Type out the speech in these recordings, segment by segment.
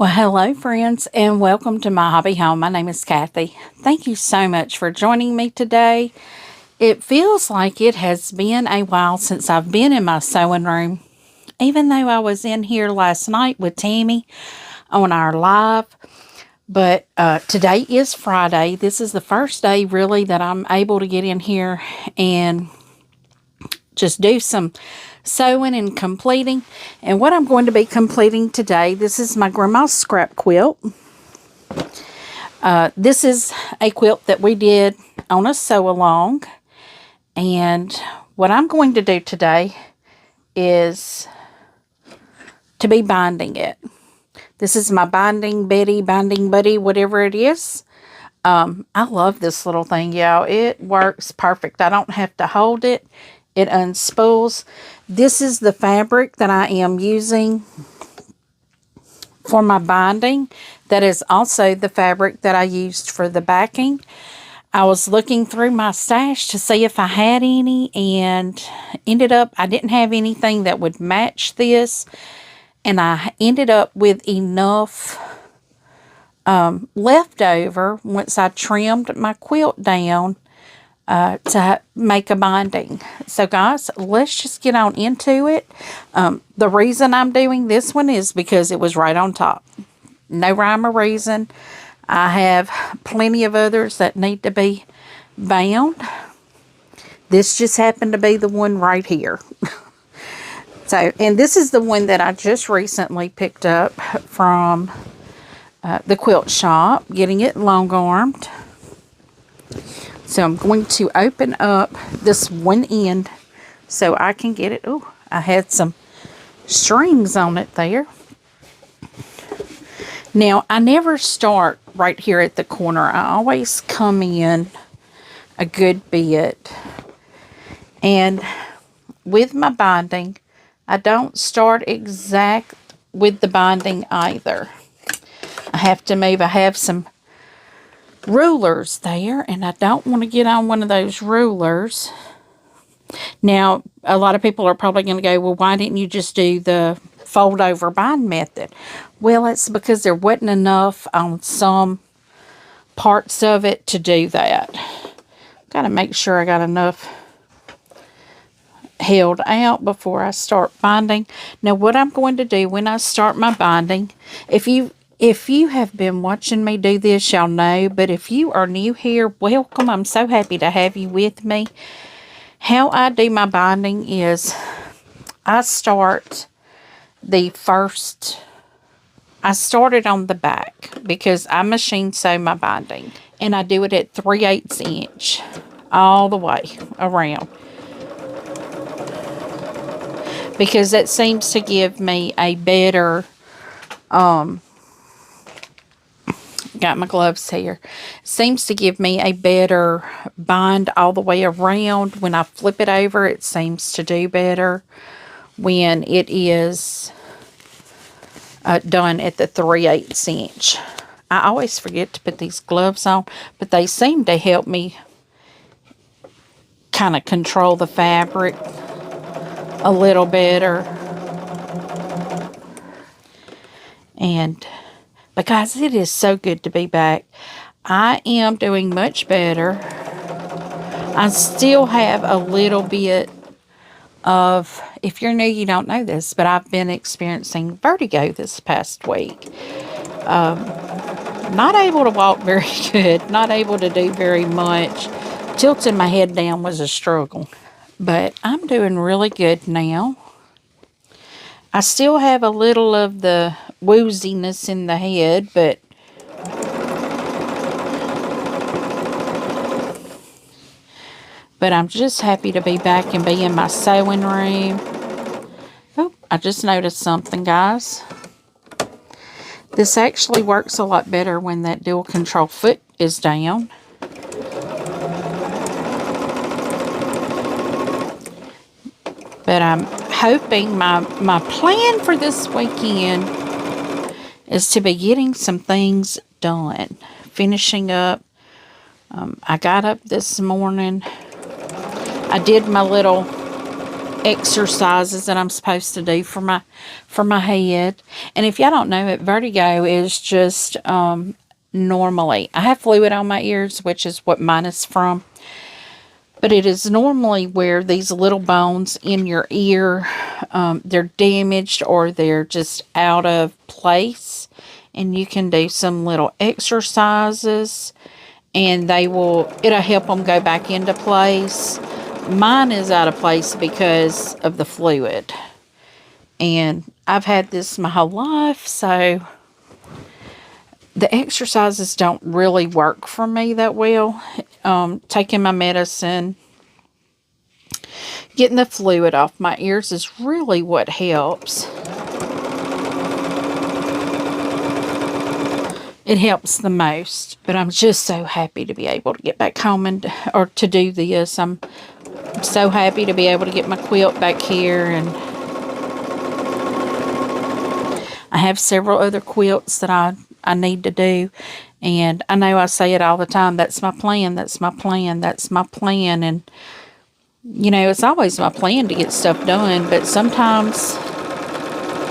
Well, hello, friends, and welcome to my hobby home. My name is Cathy. Thank you so much for joining me today. It feels like it has been a while since I've been in my sewing room, even though I was in here last night with Tammy on our live. But today is Friday. This is the first day, really, that I'm able to get in here and just do some sewing and completing. And what I'm going to be completing today, this is my grandma's scrap quilt. This is a quilt that we did on a sew along. And what I'm going to do today is to be binding it. This is my binding buddy, whatever it is. I love this little thing, y'all. It works perfect. I don't have to hold it. It unspools. This is the fabric that I am using for my binding. That is also the fabric that I used for the backing. I was looking through my stash to see if I had any, and ended up I didn't have anything that would match this, and I ended up with enough left over once I trimmed my quilt down to make a binding. So guys, let's just get on into it. The reason I'm doing this one is because it was right on top. No rhyme or reason. I have plenty of others that need to be bound. This just happened to be the one right here. So, and this is the one that I just recently picked up from the quilt shop, getting it long armed. So I'm going to open up this one end so I can get it. Oh, I had some strings on it there. Now, I never start right here at the corner. I always come in a good bit. And with my binding, I don't start exact with the binding either. I have to move. I have some rulers there, and I don't want to get on one of those rulers. Now, a lot of people are probably going to go, well, why didn't you just do the fold over bind method? Well, it's because there wasn't enough on some parts of it to do that. Got to make sure I got enough held out before I start binding. Now, what I'm going to do when I start my binding, if you have been watching me do this, y'all know. But if you are new here, welcome. I'm so happy to have you with me. How I do my binding is I started on the back because I machine sew my binding. And I do it at 3/8 inch all the way around. Because that seems to give me a better... got my gloves here. Seems to give me a better bind all the way around. When I flip it over, it seems to do better when it is done at the 3/8 inch. I always forget to put these gloves on, but they seem to help me kind of control the fabric a little better. But guys, it is so good to be back. I am doing much better. I still have a little bit of, if you're new, you don't know this, but I've been experiencing vertigo this past week. Not able to walk very good. Not able to do very much. Tilting my head down was a struggle. But I'm doing really good now. I still have a little of the wooziness in the head, but I'm just happy to be back and be in my sewing room. Oh, I just noticed something, guys. This actually works a lot better when that dual control foot is down. But I'm hoping my plan for this weekend is to be getting some things done. Finishing up. I got up this morning. I did my little exercises that I'm supposed to do for my head. And if y'all don't know it, vertigo is just normally, I have fluid on my ears, which is what mine is from. But it is normally where these little bones in your ear, they're damaged or they're just out of place. And you can do some little exercises and it'll help them go back into place. Mine is out of place because of the fluid. And I've had this my whole life, so the exercises don't really work for me that well. Taking my medicine, getting the fluid off my ears is really what helps. It helps the most. But I'm just so happy to be able to get back home or to do this. I'm so happy to be able to get my quilt back here, and I have several other quilts that I need to do. And I know I say it all the time, that's my plan, that's my plan, that's my plan. And, you know, it's always my plan to get stuff done, but sometimes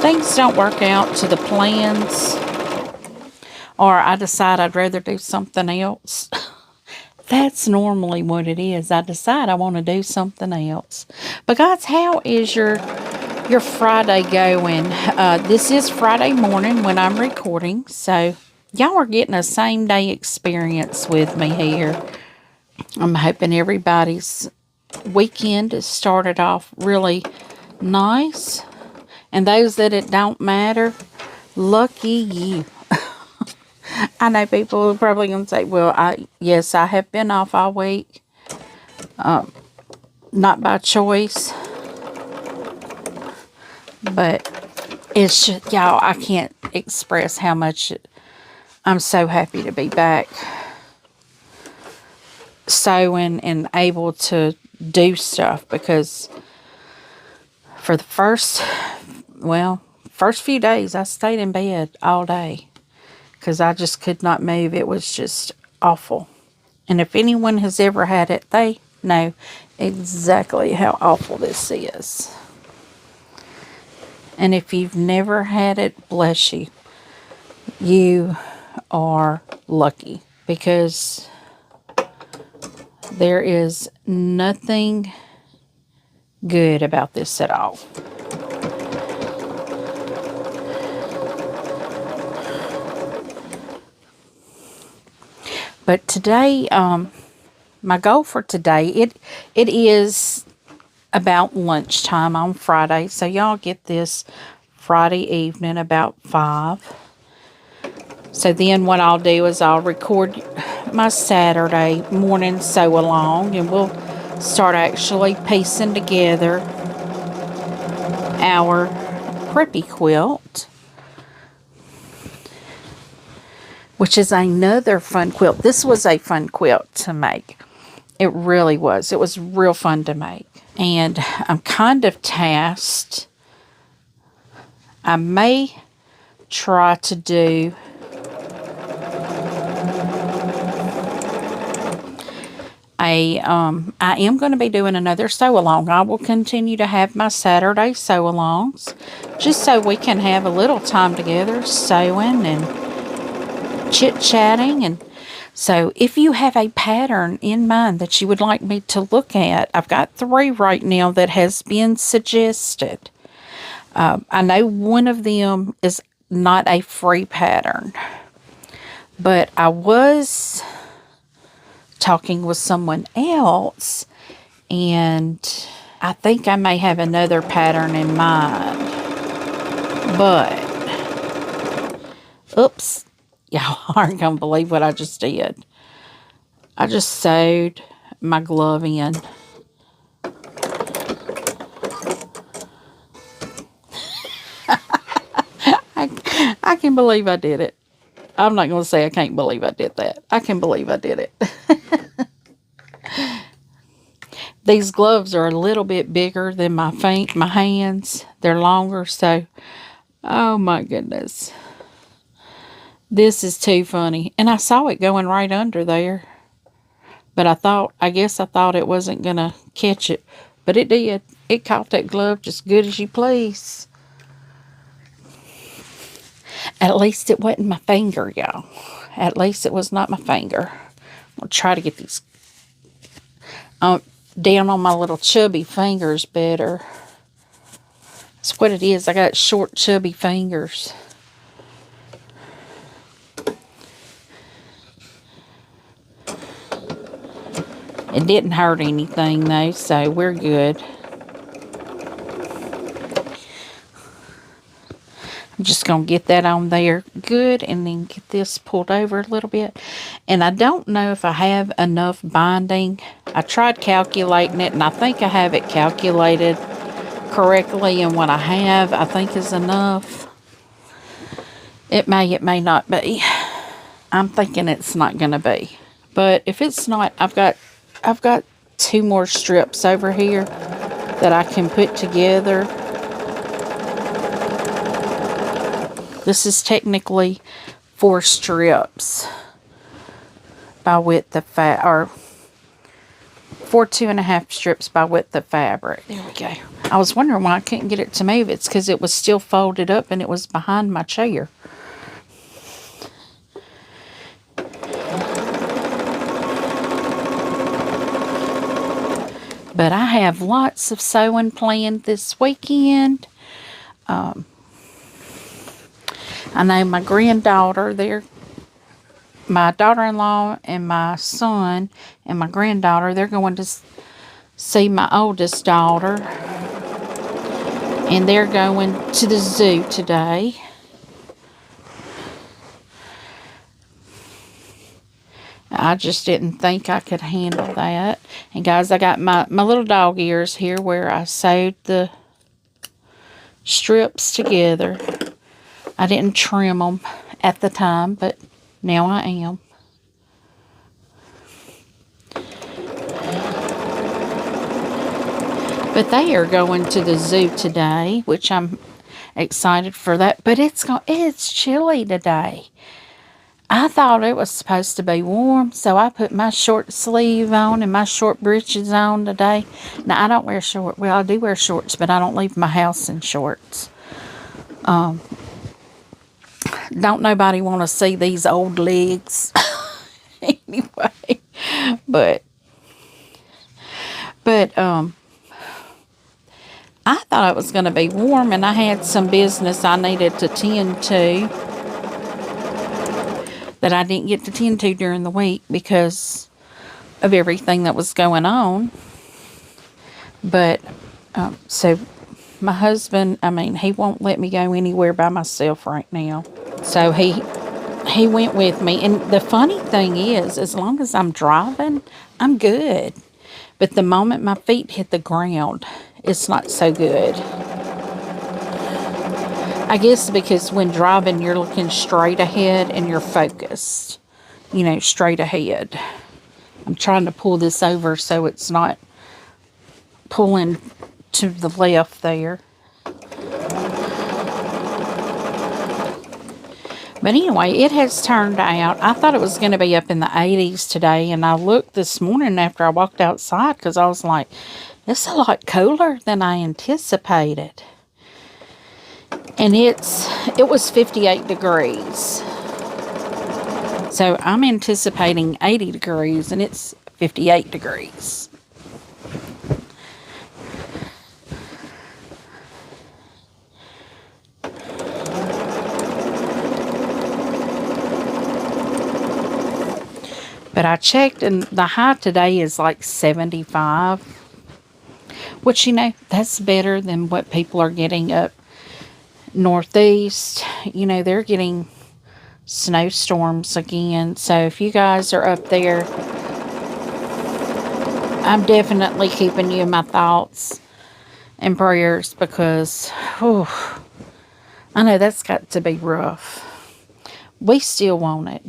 things don't work out to the plans, or I decide I'd rather do something else. That's normally what it is. I decide I want to do something else. But guys, how is your Friday going? This is Friday morning when I'm recording, so y'all are getting a same day experience with me here. I'm hoping everybody's weekend has started off really nice, and those that it don't matter, lucky you. I know people are probably going to say, well, yes, I have been off all week. Not by choice. But it's just, y'all, I can't express how much I'm so happy to be back sewing and able to do stuff, because for the first few days I stayed in bed all day because I just could not move. It was just awful. And if anyone has ever had it, they know exactly how awful this is. And if you've never had it, bless you. You are lucky, because there is nothing good about this at all. But today, my goal for today, it is about lunchtime on Friday. So y'all get this Friday evening about 5. So then what I'll do is I'll record my Saturday morning sew along, and we'll start actually piecing together our preppy quilt, which is another fun quilt. This was a fun quilt to make. It really was. It was real fun to make. And I'm kind of tasked. I may try to do I am going to be doing another sew along. I will continue to have my Saturday sew alongs, just so we can have a little time together sewing and chit-chatting. And so if you have a pattern in mind that you would like me to look at, I've got 3 right now that has been suggested. I know one of them is not a free pattern, but I was talking with someone else, and I think I may have another pattern in mind. But, oops, y'all aren't going to believe what I just did. I just sewed my glove in. I can believe I did it. I'm not going to say I can't believe I did that. I can believe I did it. These gloves are a little bit bigger than my hands. They're longer, so, oh my goodness. This is too funny. And I saw it going right under there. But I guess I thought it wasn't going to catch it. But it did. it caught that glove just good as you please. At least it wasn't my finger, y'all. At least it was not my finger. I'll try to get these down on my little chubby fingers better. That's what it is. I got short, chubby fingers. It didn't hurt anything, though, so we're good. I'm just going to get that on there good and then get this pulled over a little bit. And I don't know if I have enough binding. I tried calculating it, and I think I have it calculated correctly, and what I have, I think, is enough. It may not be. I'm thinking it's not going to be. But if it's not, I've got 2 more strips over here that I can put together. This is technically 4 strips by width of or 4 2.5 strips by width of fabric. There we go. I was wondering why I couldn't get it to move. It's because it was still folded up and it was behind my chair. But I have lots of sewing planned this weekend. I know my granddaughter, my daughter-in-law and my son and my granddaughter, they're going to see my oldest daughter. And they're going to the zoo today. I just didn't think I could handle that. And guys, I got my little dog ears here where I sewed the strips together. I didn't trim them at the time, but now I am. But they are going to the zoo today, which I'm excited for that. But it's chilly today. I thought it was supposed to be warm, so I put my short sleeve on and my short breeches on today. Now, I don't wear shorts. Well, I do wear shorts, but I don't leave my house in shorts. Don't nobody want to see these old legs. Anyway, but I thought it was going to be warm, and I had some business I needed to tend to that I didn't get to tend to during the week because of everything that was going on. But, so my husband, he won't let me go anywhere by myself right now. So he went with me. And the funny thing is, as long as I'm driving, I'm good. But the moment my feet hit the ground, it's not so good. I guess because when driving, you're looking straight ahead and you're focused. You know, straight ahead. I'm trying to pull this over so it's not pulling to the left there. But anyway, it has turned out. I thought it was going to be up in the 80s today. And I looked this morning after I walked outside because I was like, it's a lot cooler than I anticipated. And it was 58 degrees. So I'm anticipating 80 degrees and it's 58 degrees. But I checked and the high today is like 75. Which, you know, that's better than what people are getting up northeast. You know, they're getting snowstorms again. So if you guys are up there, I'm definitely keeping you in my thoughts and prayers because, I know that's got to be rough. We still want it.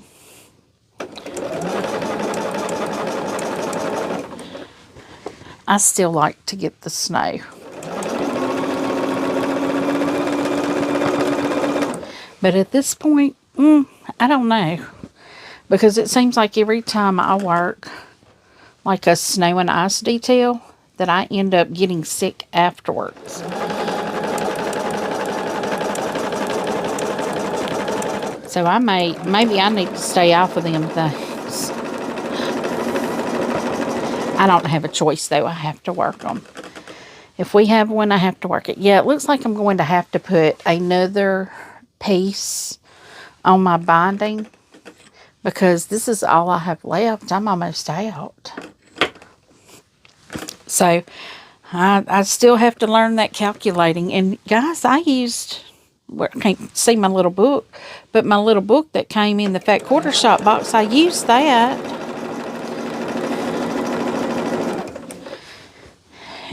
I still like to get the snow. But at this point, I don't know. Because it seems like every time I work like a snow and ice detail, that I end up getting sick afterwards. So maybe I need to stay off of them things. I don't have a choice though, I have to work them. If we have one, I have to work it. Yeah, it looks like I'm going to have to put another piece on my binding, because this is all I have left. I'm almost out. So I still have to learn that calculating. And guys, I used, well, I can't see my little book, but my little book that came in the Fat Quarter Shop box, I used that.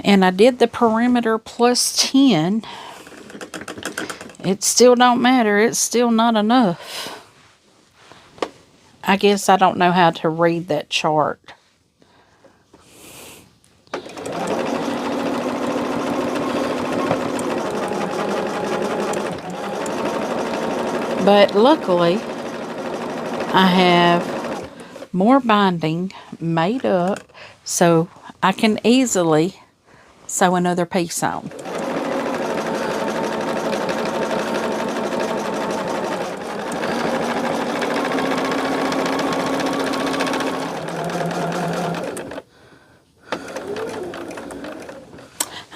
And I did the perimeter plus 10. It still don't matter. It's still not enough. I guess I don't know how to read that chart. But luckily, I have more binding made up, so I can easily sew another piece on.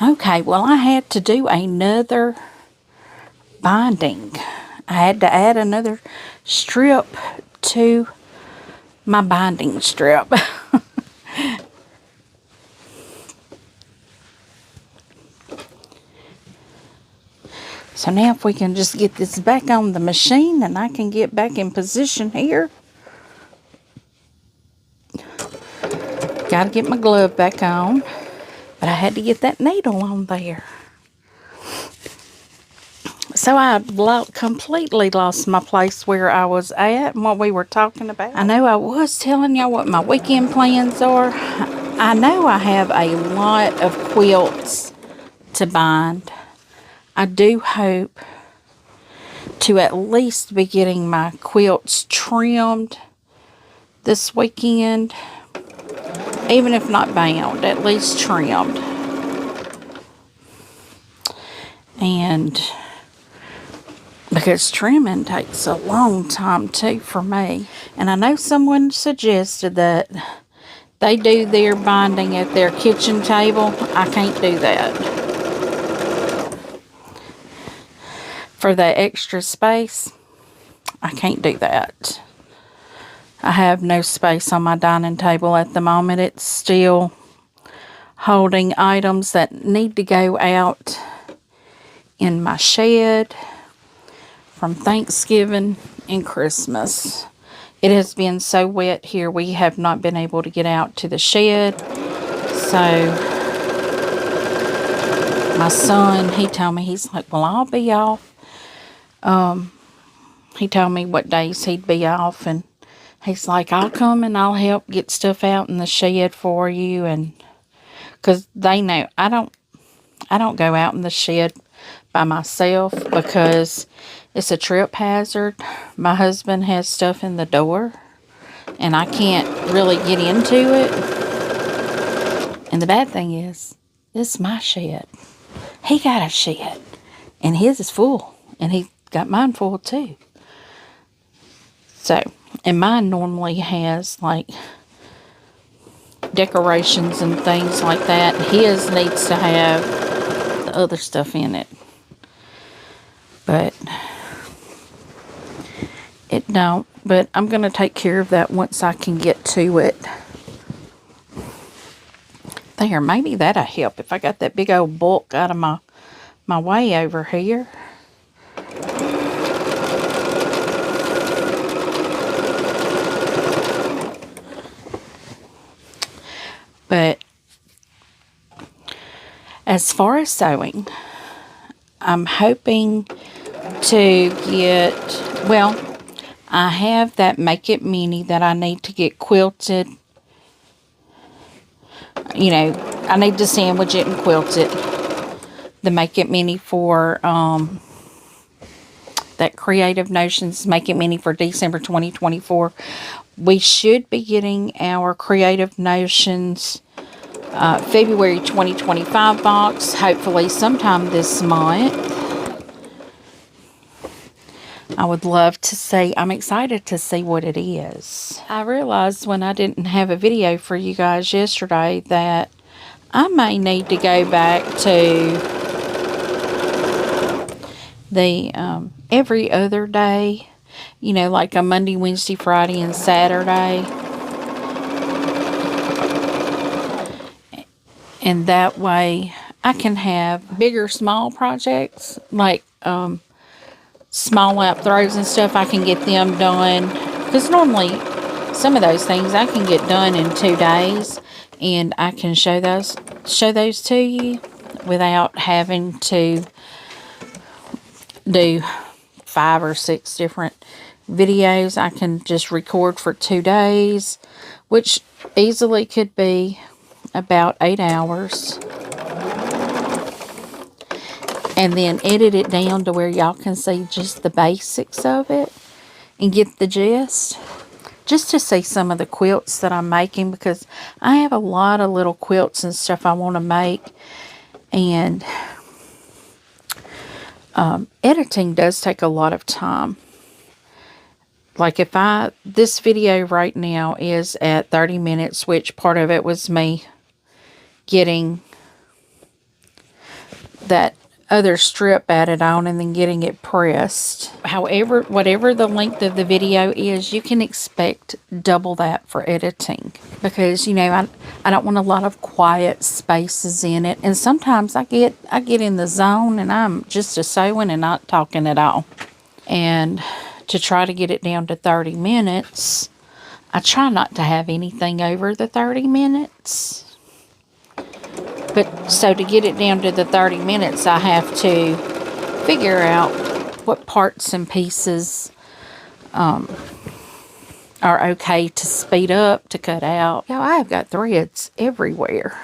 Okay, well, I had to do another binding. I had to add another strip to my binding strip. So now if we can just get this back on the machine and I can get back in position here. Got to get my glove back on. But I had to get that needle on there. So I completely lost my place where I was at and what we were talking about. I know I was telling y'all what my weekend plans are. I know I have a lot of quilts to bind. I do hope to at least be getting my quilts trimmed this weekend. Even if not bound, at least trimmed. And because trimming takes a long time too for me. And I know someone suggested that they do their binding at their kitchen table. I can't do that. For the extra space, I can't do that. I have no space on my dining table at the moment. It's still holding items that need to go out in my shed from Thanksgiving and Christmas. It has been so wet here, we have not been able to get out to the shed. So my son, he told me, he's like, well, I'll be off. He told me what days he'd be off, and he's like, I'll come and I'll help get stuff out in the shed for you. And because they know I don't go out in the shed by myself because it's a trip hazard. My husband has stuff in the door and I can't really get into it. And the bad thing is, this is my shed. He got a shed and his is full, and he got mine full too. So, and mine normally has like decorations and things like that. His needs to have the other stuff in it. But it don't. But I'm going to take care of that once I can get to it. There, maybe that'll help if I got that big old bulk out of my way over here. But as far as sewing, I'm hoping to get, well, I have that Make It Mini that I need to get quilted. You know, I need to sandwich it and quilt it. The Make It Mini for that Creative Notions Make It Mini for December 2024. We should be getting our Creative Notions February 2025 box, hopefully sometime this month. I would love to see. I'm excited to see what it is. I realized when I didn't have a video for you guys yesterday that I may need to go back to the every other day, you know, like a Monday, Wednesday, Friday, and Saturday. And that way I can have bigger, small projects, like small lap throws and stuff. I can get them done. Because normally some of those things I can get done in 2 days. And I can show those to you without having to do 5 or 6 different videos. I can just record for 2 days, which easily could be about 8 hours. And then edit it down to where y'all can see just the basics of it and get the gist. Just to see some of the quilts that I'm making, because I have a lot of little quilts and stuff I want to make. And editing does take a lot of time. Like this video right now is at 30 minutes, which part of it was me getting that other strip added on and then getting it pressed. However, whatever the length of the video is, you can expect double that for editing. Because, you know, I don't want a lot of quiet spaces in it. And sometimes I get in the zone and I'm just a sewing and not talking at all. And to try to get it down to 30 minutes, I try not to have anything over the 30 minutes. But so to get it down to the 30 minutes, I have to figure out what parts and pieces are okay to speed up, to cut out. Yeah, I have got threads everywhere.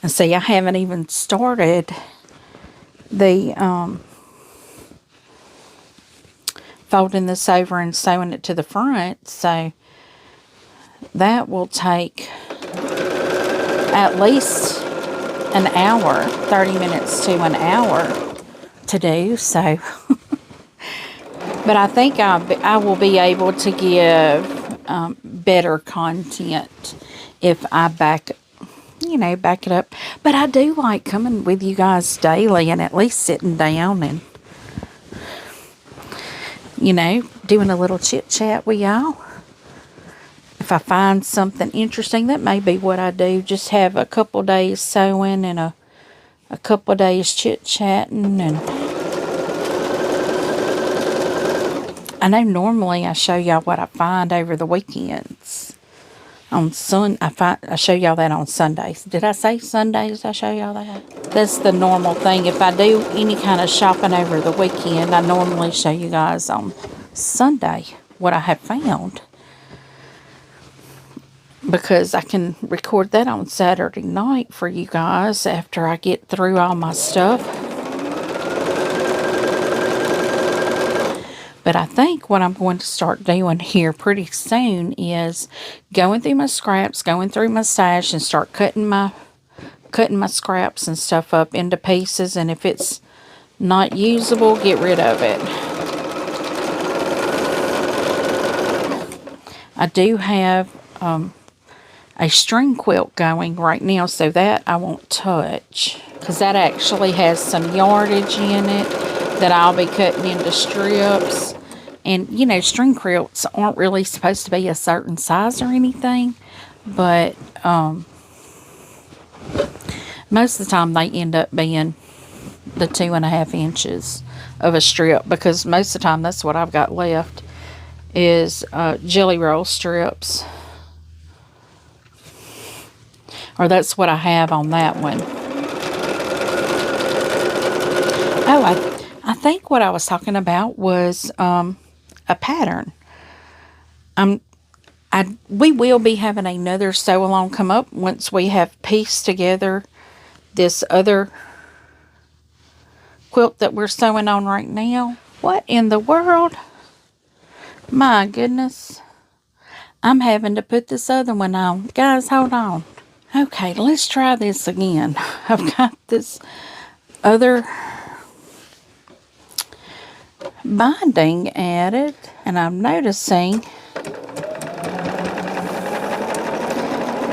And see, I haven't even started the folding this over and sewing it to the front, so that will take at least an hour, 30 minutes to an hour to do. So but I think I will be able to give better content if I back it up. But I do like coming with you guys daily and at least sitting down and, you know, doing a little chit chat with y'all. If I find something interesting, that may be what I do. Just have a couple days sewing and a couple days chit chatting. And I know normally I show y'all what I find over the weekends. I show y'all that on Sundays. Did I say Sundays I show y'all that? That's the normal thing. If I do any kind of shopping over the weekend, I normally show you guys on Sunday what I have found. Because I can record that on Saturday night for you guys after I get through all my stuff. But I think what I'm going to start doing here pretty soon is going through my scraps, going through my stash, and start cutting my scraps and stuff up into pieces. And if it's not usable, get rid of it. I do have a string quilt going right now, so that I won't touch, because that actually has some yardage in it that I'll be cutting into strips. And, you know, string quilts aren't really supposed to be a certain size or anything, but most of the time they end up being the 2.5 inches of a strip, because most of the time that's what I've got left is jelly roll strips. Or that's what I have on that one. Oh, I think what I was talking about was a pattern. We will be having another sew-along come up once we have pieced together this other quilt that we're sewing on right now. What in the world? My goodness. I'm having to put this other one on. Guys, hold on. Okay, let's try this again. I've got this other binding added, and I'm noticing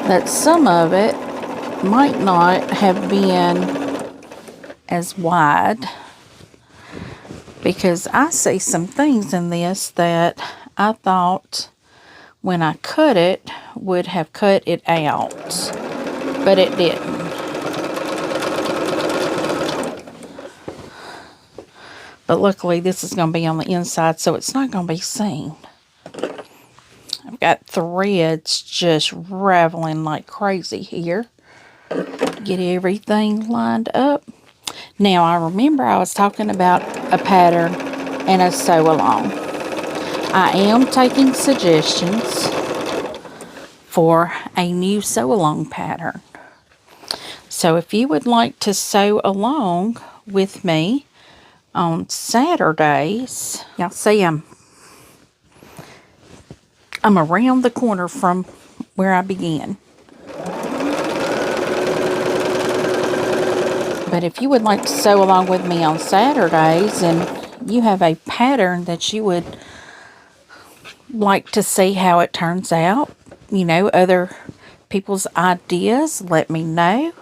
that some of it might not have been as wide, because I see some things in this that I thought when I cut it would have cut it out, but it didn't. But luckily this is going to be on the inside, so it's not going to be seen. I've got threads just raveling like crazy here. Get everything lined up. Now, I remember I was talking about a pattern and a sew along. I am taking suggestions for a new sew along pattern. So if you would like to sew along with me on Saturdays, y'all see I'm around the corner from where I began. But if you would like to sew along with me on Saturdays and you have a pattern that you would like to see how it turns out, you know, other people's ideas, let me know.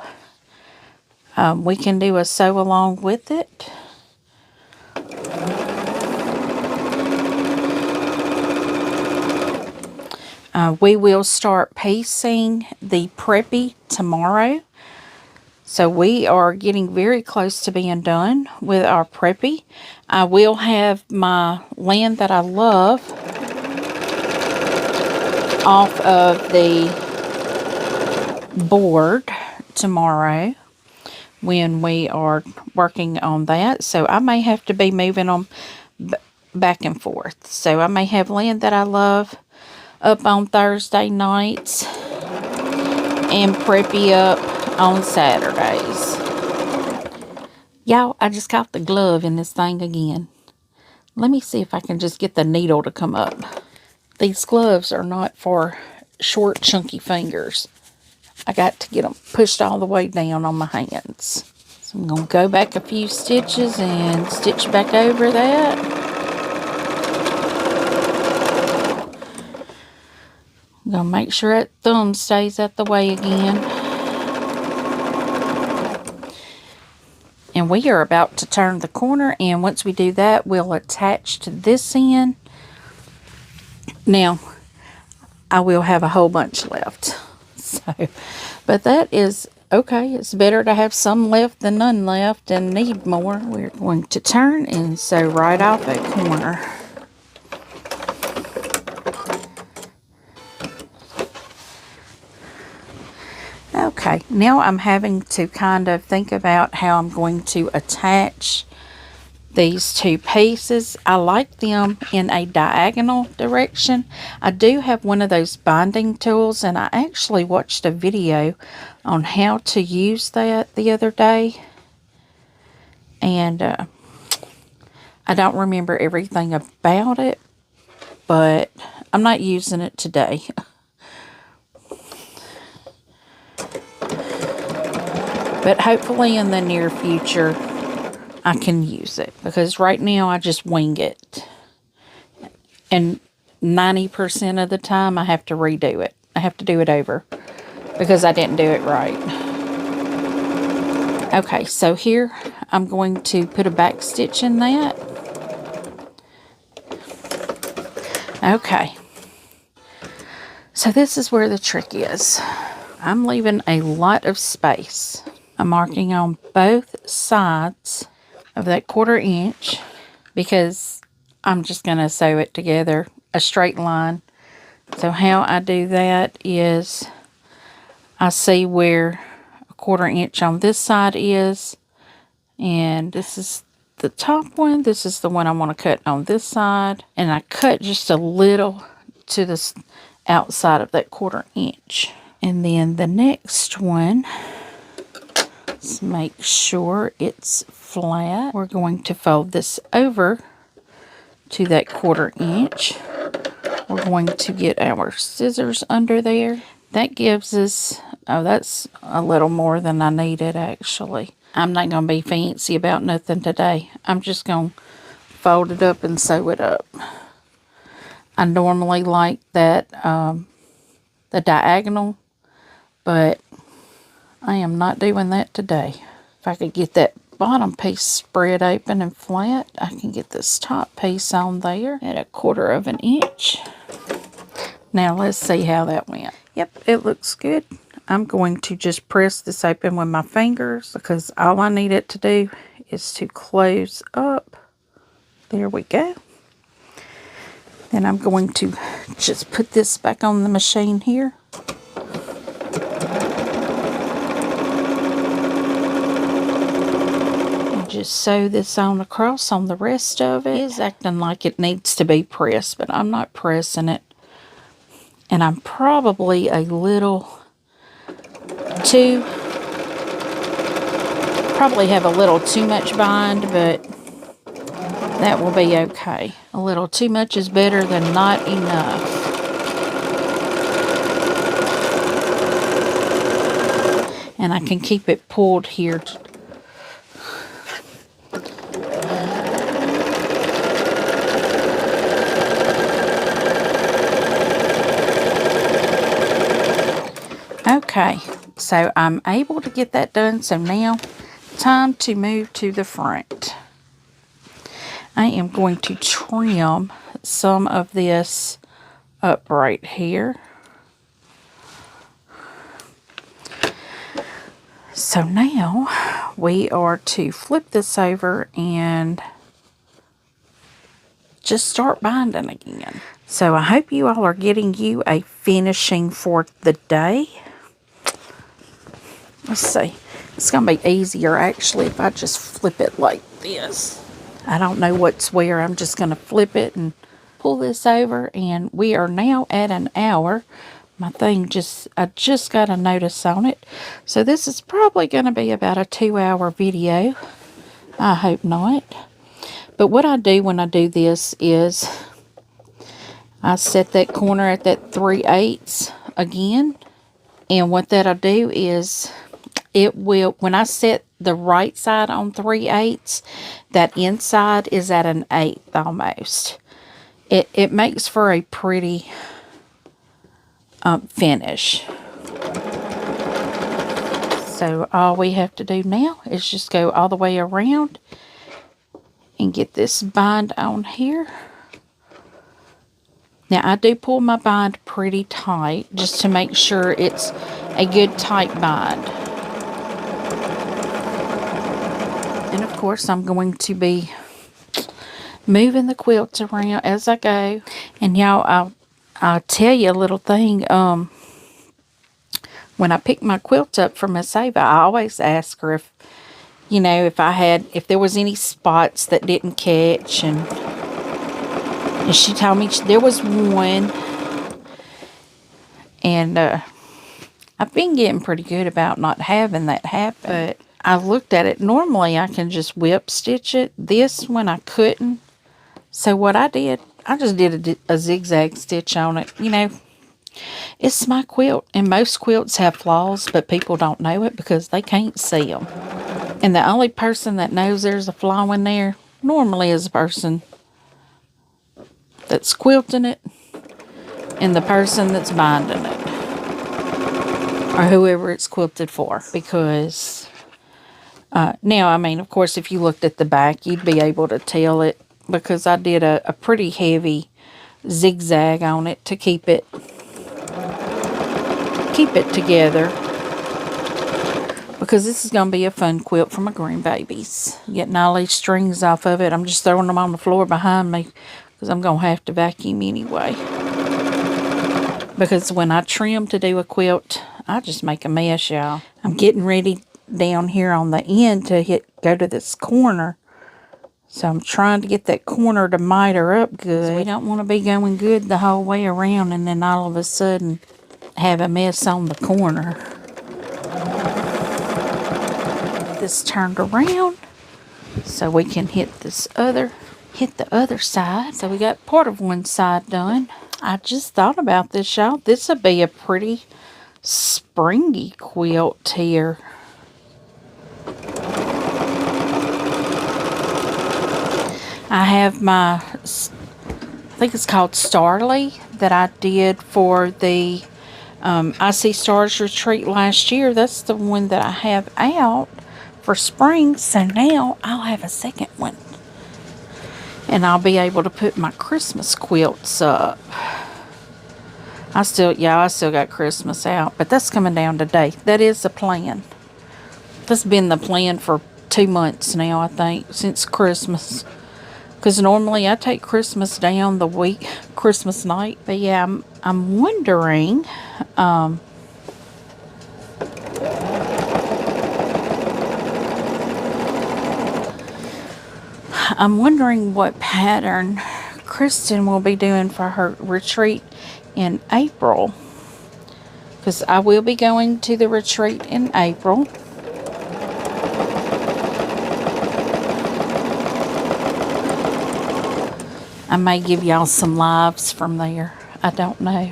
We can do a sew along with it. We will start piecing the preppy tomorrow. So we are getting very close to being done with our preppy. I will have my land that I love off of the board tomorrow when we are working on that. So I may have to be moving them back and forth. So I may have land that I love up on Thursday nights and preppy up on Saturdays. Y'all, I just caught the glove in this thing again. Let me see if I can just get the needle to come up. These gloves are not for short, chunky fingers. I got to get them pushed all the way down on my hands. So I'm going to go back a few stitches and stitch back over that. I'm going to make sure that thumb stays out the way again. And we are about to turn the corner, and once we do that, we'll attach to this end. Now, I will have a whole bunch left. So, but that is okay. It's better to have some left than none left and need more. We're going to turn and sew right off that corner. Okay, now I'm having to kind of think about how I'm going to attach these two pieces. I like them in a diagonal direction. I do have one of those binding tools, and I actually watched a video on how to use that the other day. And I don't remember everything about it, but I'm not using it today. But hopefully in the near future, I can use it. Because right now, I just wing it. And 90% of the time, I have to redo it. I have to do it over. Because I didn't do it right. Okay, so here, I'm going to put a back stitch in that. Okay. So this is where the trick is. I'm leaving a lot of space. I'm marking on both sides of that 1/4 inch because I'm just going to sew it together a straight line. So how I do that is I see where a 1/4 inch on this side is, and this is the top one. This is the one I want to cut on this side, and I cut just a little to the outside of that 1/4 inch. And then the next one, let's make sure it's flat. We're going to fold this over to that 1/4 inch. we're going to get our scissors under there. That gives us, oh, that's a little more than I needed actually. I'm not going to be fancy about nothing today. I'm just going to fold it up and sew it up. I normally like that, the diagonal, but I am not doing that today. If I could get that bottom piece spread open and flat, I can get this top piece on there at 1/4 of an inch. Now let's see how that went. Yep, it looks good. I'm going to just press this open with my fingers because all I need it to do is to close up. There we go. Then I'm going to just put this back on the machine here. And just sew this on across on the rest of it. It is acting like it needs to be pressed, but I'm not pressing it. And I'm probably a little probably have a little too much bind, but that will be okay. A little too much is better than not enough. And I can keep it pulled here. Okay, so I'm able to get that done. So now, time to move to the front. I am going to trim some of this up right here. So now we are to flip this over and just start binding again. So I hope you all are getting you a finishing for the day. Let's see. It's going to be easier actually if I just flip it like this. I don't know what's where. I'm just going to flip it and pull this over. And we are now at an hour. My thing I just got a notice on it. So this is probably going to be about a 2-hour video. I hope not. But what I do when I do this is I set that corner at that 3/8 again. And what that'll do is it will, when I set the right side on 3/8, that inside is at an 1/8 almost. It makes for a pretty finish. So all we have to do now is just go all the way around and get this bind on here. Now I do pull my bind pretty tight just to make sure it's a good tight bind. And of course I'm going to be moving the quilts around as I go. And y'all, I'll tell you a little thing. When I pick my quilt up from Miss Ava, I always ask her if, you know, if there was any spots that didn't catch. And she told me there was one. And I've been getting pretty good about not having that happen. But I looked at it. Normally I can just whip stitch it. This one I couldn't. So what I did, I just did a zigzag stitch on it. You know, it's my quilt. And most quilts have flaws, but people don't know it because they can't see them. And the only person that knows there's a flaw in there normally is the person that's quilting it and the person that's binding it. Or whoever it's quilted for. Because, now, I mean, of course, if you looked at the back, you'd be able to tell it. Because I did a pretty heavy zigzag on it to keep it together. Because this is going to be a fun quilt for my grandbabies. Getting all these strings off of it. I'm just throwing them on the floor behind me. Because I'm going to have to vacuum anyway. Because when I trim to do a quilt, I just make a mess, y'all. I'm getting ready down here on the end to go to this corner. So I'm trying to get that corner to miter up good. We don't want to be going good the whole way around and then all of a sudden have a mess on the corner. This turned around so we can hit the other side. So we got part of one side done. I just thought about this, y'all. This would be a pretty springy quilt here. I have my, I think it's called Starly, that I did for the I See Stars retreat last year. That's the one that I have out for spring. So now I'll have a second one. And I'll be able to put my Christmas quilts up. I still got Christmas out, but that's coming down today. That is the plan. That's been the plan for 2 months now, I think, since Christmas. Because normally I take Christmas down the week, Christmas night. But yeah, I'm wondering, what pattern Kristen will be doing for her retreat in April. Because I will be going to the retreat in April. I may give y'all some lives from there. I don't know.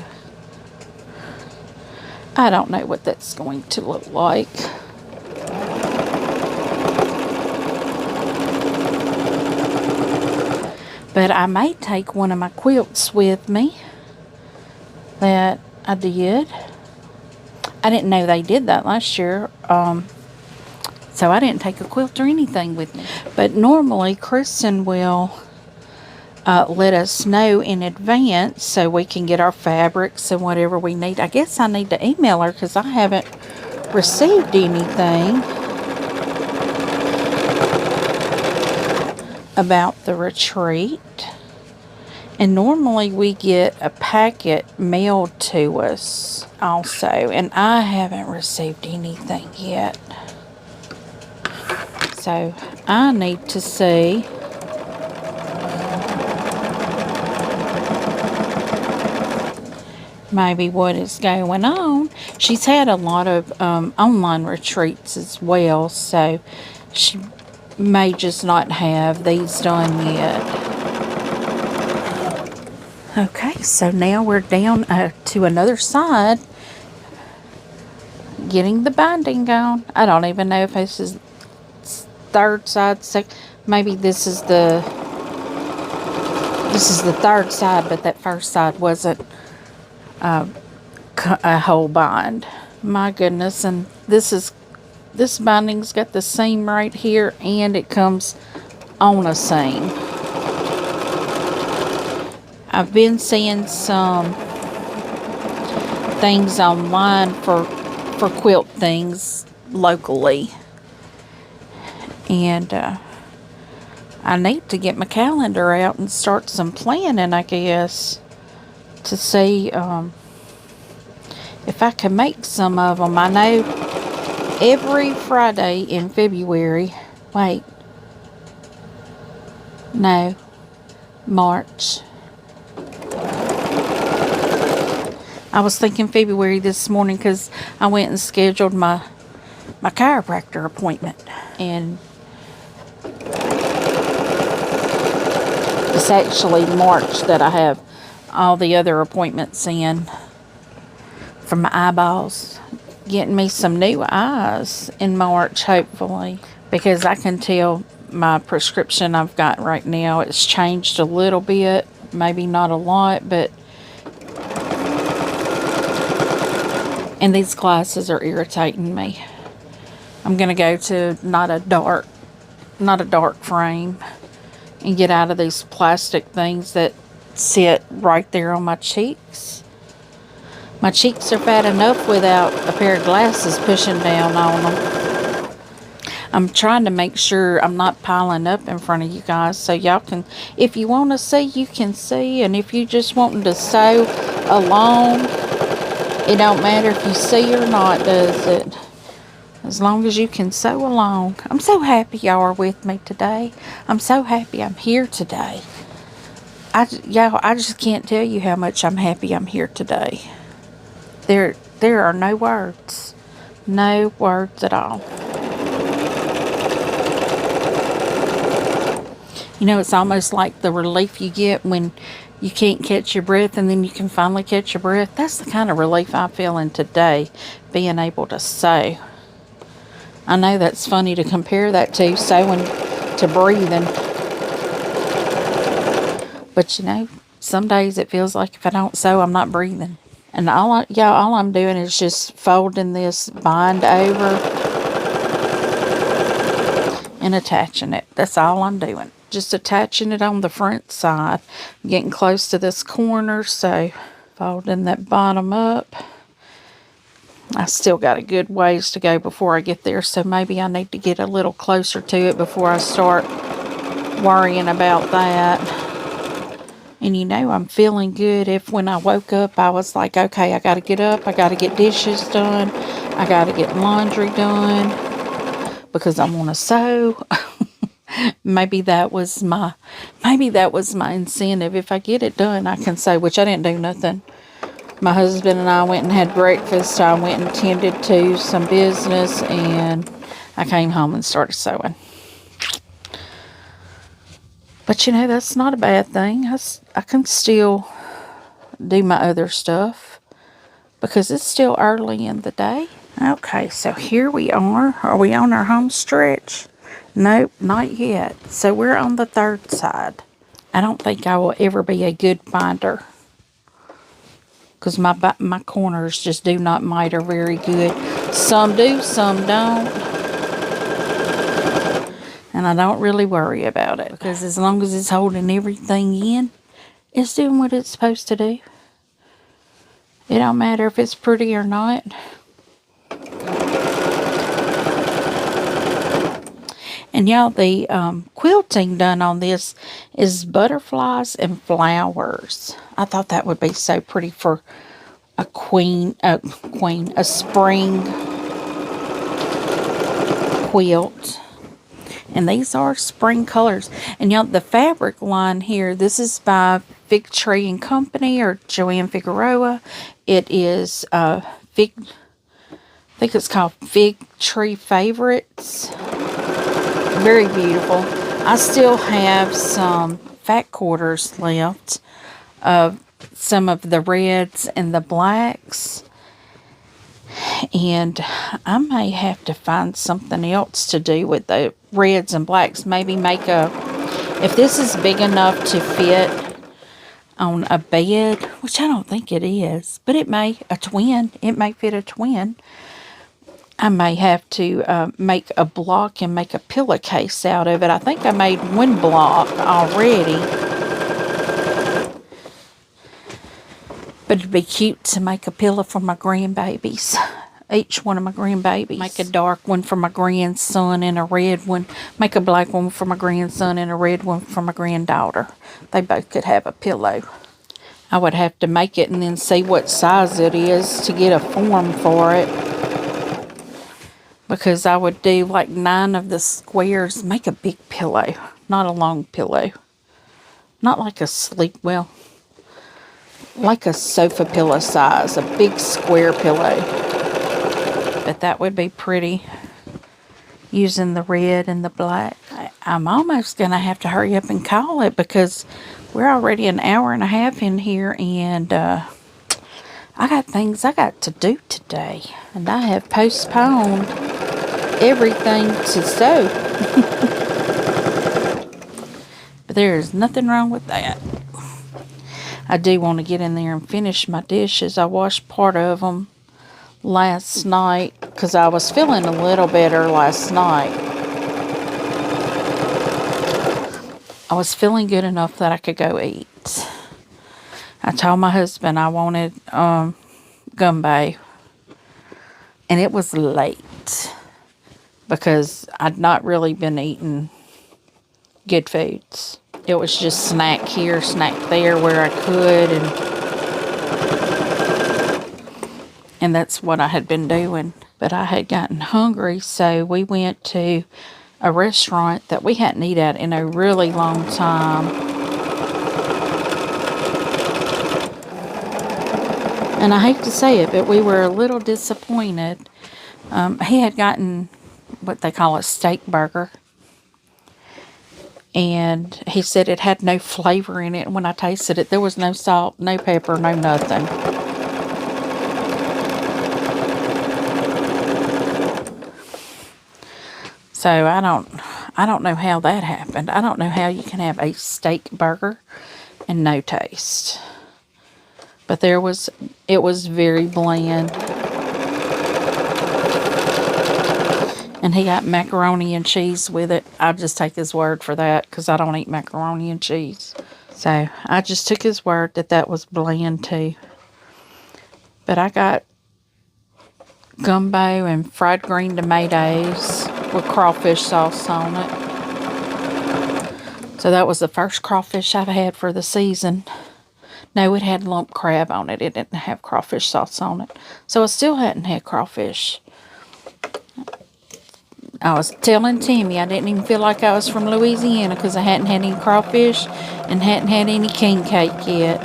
I don't know what that's going to look like. But I may take one of my quilts with me that I did. I didn't know they did that last year. So I didn't take a quilt or anything with me. But normally Kristen will let us know in advance so we can get our fabrics and whatever we need. I guess I need to email her because I haven't received anything about the retreat. And normally we get a packet mailed to us also, and I haven't received anything yet. So I need to see maybe what is going on. She's had a lot of online retreats as well, so she may just not have these done yet. Okay, so now we're down to another side, getting the binding on. I don't even know if this is third side, maybe this is the third side, but that first side wasn't a whole bind. My goodness. And this binding's got the seam right here, and it comes on a seam. I've been seeing some things online for quilt things locally, and I need to get my calendar out and start some planning, I guess, to see if I can make some of them. I know every Friday in February, March. I was thinking February this morning because I went and scheduled my chiropractor appointment, and it's actually March that I have all the other appointments in for my eyeballs. Getting me some new eyes in March, hopefully, because I can tell my prescription I've got right now, it's changed a little bit, maybe not a lot, but and these glasses are irritating me. I'm gonna go to not a dark frame and get out of these plastic things that sit right there on my cheeks. My cheeks are fat enough without a pair of glasses pushing down on them. I'm trying to make sure I'm not piling up in front of you guys, so y'all can, if you want to see, you can see, and if you just wanting to sew along, it don't matter if you see or not, does it? As long as you can sew along. I'm so happy y'all are with me today. I'm so happy I'm here today. I just can't tell you how much I'm happy I'm here today. There are no words. No words at all. You know, it's almost like the relief you get when you can't catch your breath and then you can finally catch your breath. That's the kind of relief I'm feeling today, being able to sew. I know that's funny to compare that to sewing to breathing. But you know, some days it feels like if I don't sew, I'm not breathing. And all I'm doing is just folding this bind over and attaching it. That's all I'm doing. Just attaching it on the front side. I'm getting close to this corner, so folding that bottom up. I still got a good ways to go before I get there, so maybe I need to get a little closer to it before I start worrying about that. And you know, I'm feeling good. If when I woke up, I was like, okay, I got to get up. I got to get dishes done. I got to get laundry done because I want to sew. Maybe that was my incentive. If I get it done, I can sew, which I didn't do nothing. My husband and I went and had breakfast. I went and tended to some business, and I came home and started sewing. But you know, that's not a bad thing. I can still do my other stuff because it's still early in the day. Okay, so here we are. Are we on our home stretch? Nope, not yet. So we're on the third side. I don't think I will ever be a good binder because my corners just do not miter very good. Some do, some don't. And I don't really worry about it because as long as it's holding everything in, it's doing what it's supposed to do. It don't matter if it's pretty or not. And y'all, the quilting done on this is butterflies and flowers. I thought that would be so pretty for a spring quilt. And these are spring colors. And y'all, the fabric line here, this is by Fig Tree and Company or Joanne Figueroa. It is I think it's called Fig Tree Favorites. Very beautiful. I still have some fat quarters left of some of the reds and the blacks. And I may have to find something else to do with the reds and blacks. Maybe make if this is big enough to fit on a bed, which I don't think it is, but it may fit a twin. I may have to make a block and make a pillowcase out of it. I think I made one block already. But it'd be cute to make a pillow for my grandbabies. Each one of my grandbabies. Make a dark one for my grandson and a red one. Make a black one for my grandson and a red one for my granddaughter. They both could have a pillow. I would have to make it and then see what size it is to get a form for it. Because I would do like 9 of the squares. Make a big pillow. Not a long pillow. Not like like a sofa pillow size. A big square pillow. But that would be pretty. Using the red and the black. I'm almost going to have to hurry up and call it. Because we're already an hour and a half in here. And I got things I got to do today. And I have postponed everything to sew. But there is nothing wrong with that. I do want to get in there and finish my dishes. I washed part of them last night because I was feeling a little better last night. I was feeling good enough that I could go eat. I told my husband I wanted gumbo. And it was late. Because I'd not really been eating good foods. It was just snack here, snack there where I could. And that's what I had been doing. But I had gotten hungry, so we went to a restaurant that we hadn't eaten at in a really long time. And I hate to say it, but we were a little disappointed. He had gotten what they call a steak burger. And he said it had no flavor in it. And when I tasted it, there was no salt, no pepper, no nothing. So I don't know how that happened. I don't know how you can have a steak burger and no taste. But it was very bland. And he got macaroni and cheese with it. I'll just take his word for that because I don't eat macaroni and cheese. So I just took his word that was bland too. But I got gumbo and fried green tomatoes with crawfish sauce on it. So that was the first crawfish I've had for the season. No, it had lump crab on it. It didn't have crawfish sauce on it. So I still hadn't had crawfish. I was telling Timmy I didn't even feel like I was from Louisiana because I hadn't had any crawfish and hadn't had any king cake yet.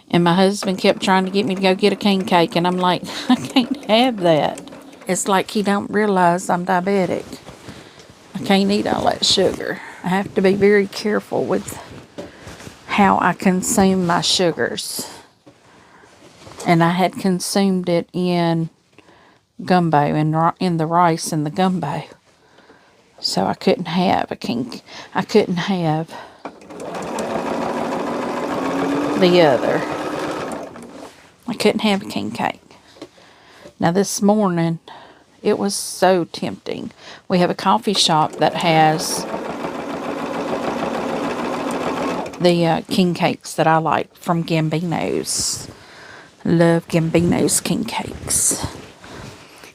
And my husband kept trying to get me to go get a king cake, and I'm like, I can't have that. It's like he don't realize I'm diabetic. I can't eat all that sugar. I have to be very careful with how I consume my sugars. And I had consumed it in gumbo, in the rice and the gumbo. So I couldn't have I couldn't have the other. I couldn't have a king cake. Now this morning, it was so tempting. We have a coffee shop that has the king cakes that I like from Gambino's. Love Gambino's king cakes.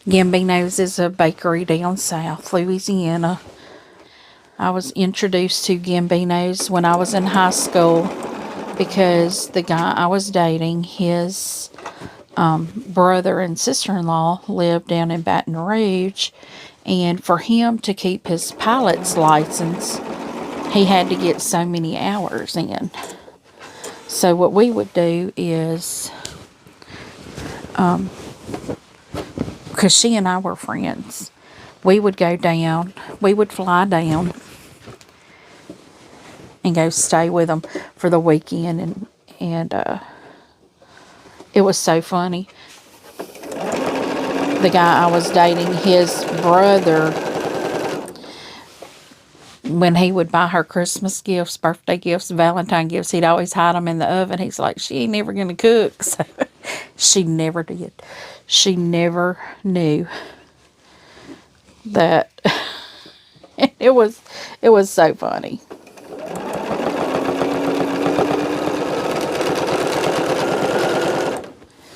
Gambino's is a bakery down south, Louisiana. I was introduced to Gambino's when I was in high school because the guy I was dating, his brother and sister-in-law lived down in Baton Rouge, and for him to keep his pilot's license, he had to get so many hours in. So what we would do is, because she and I were friends, we would fly down and go stay with them for the weekend, and it was so funny. The guy I was dating, his brother, when he would buy her Christmas gifts, birthday gifts, Valentine gifts, he'd always hide them in the oven. He's like, she ain't never going to cook. So she never did. She never knew that. It was so funny.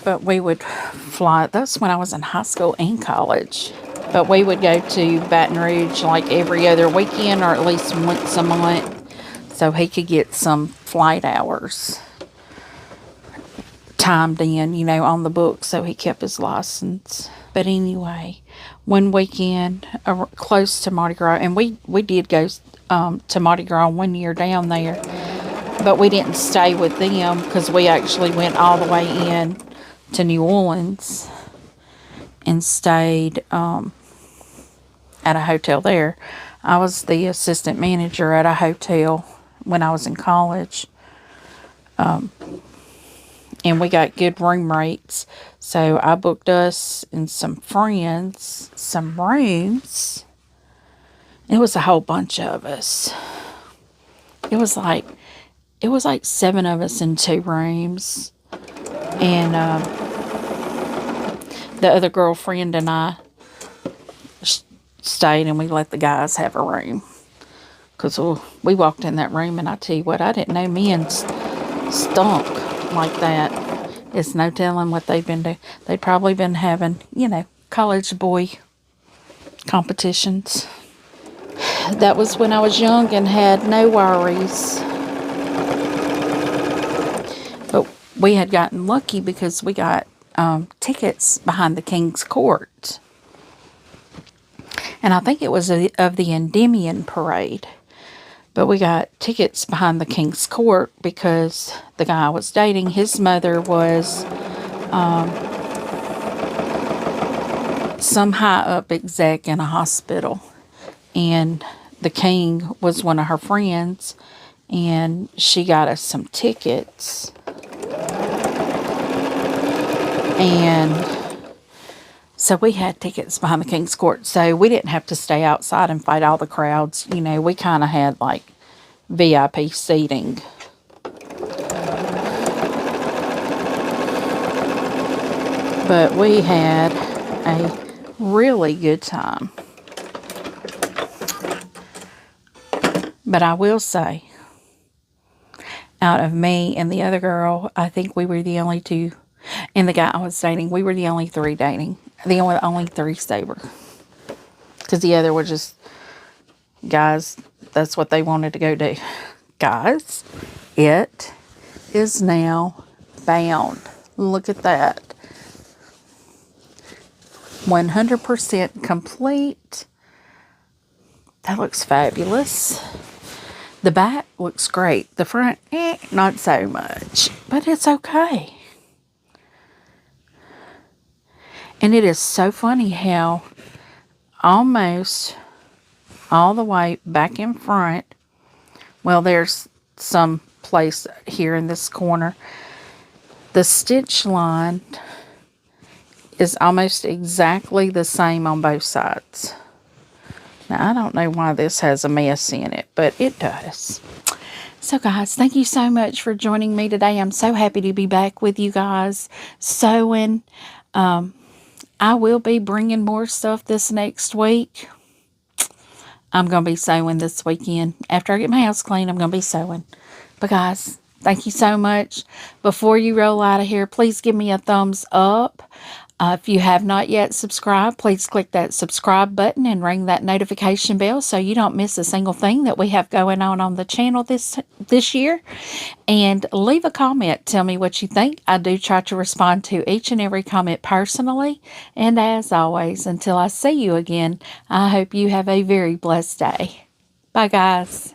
But we would fly. That's when I was in high school and college. But we would go to Baton Rouge like every other weekend or at least once a month so he could get some flight hours timed in, on the book, so he kept his license. But anyway, one weekend close to Mardi Gras, and we did go to Mardi Gras one year down there, but we didn't stay with them because we actually went all the way in to New Orleans and stayed at a hotel there. I was the assistant manager at a hotel when I was in college. And we got good room rates. So I booked us and some friends some rooms. It was a whole bunch of us. It was like 7 of us in 2 rooms. And the other girlfriend and I stayed, and we let the guys have a room. Because we walked in that room, and I tell you what, I didn't know men stunk like that. It's no telling what they've been doing. They'd probably been having, college boy competitions. That was when I was young and had no worries. But we had gotten lucky because we got tickets behind the King's Court. And I think it was of the Endymion Parade. But we got tickets behind the King's Court because the guy I was dating, his mother was some high up exec in a hospital. and the king was one of her friends, and she got us some tickets. And so we had tickets behind the King's Court, so we didn't have to stay outside and fight all the crowds. You know, we kind of had like VIP seating. But we had a really good time. But I will say, out of me and the other girl, I think we were the only two, and the guy I was dating, we were the only three dating. The only three sober. Because the other were just guys, that's what they wanted to go do. Guys, it is now bound. Look at that. 100% complete. That looks fabulous. The back looks great. The front, not so much. But it's okay. And it is so funny how almost all the way back in front, well, there's some place here in this corner, the stitch line is almost exactly the same on both sides. Now, I don't know why this has a mess in it, but it does. So, guys, thank you so much for joining me today. I'm so happy to be back with you guys sewing. I will be bringing more stuff this next week. I'm going to be sewing this weekend. After I get my house clean, I'm going to be sewing. But, guys, thank you so much. Before you roll out of here, please give me a thumbs up. If you have not yet subscribed, please click that subscribe button and ring that notification bell so you don't miss a single thing that we have going on the channel this year. And leave a comment. Tell me what you think. I do try to respond to each and every comment personally. And as always, until I see you again, I hope you have a very blessed day. Bye, guys.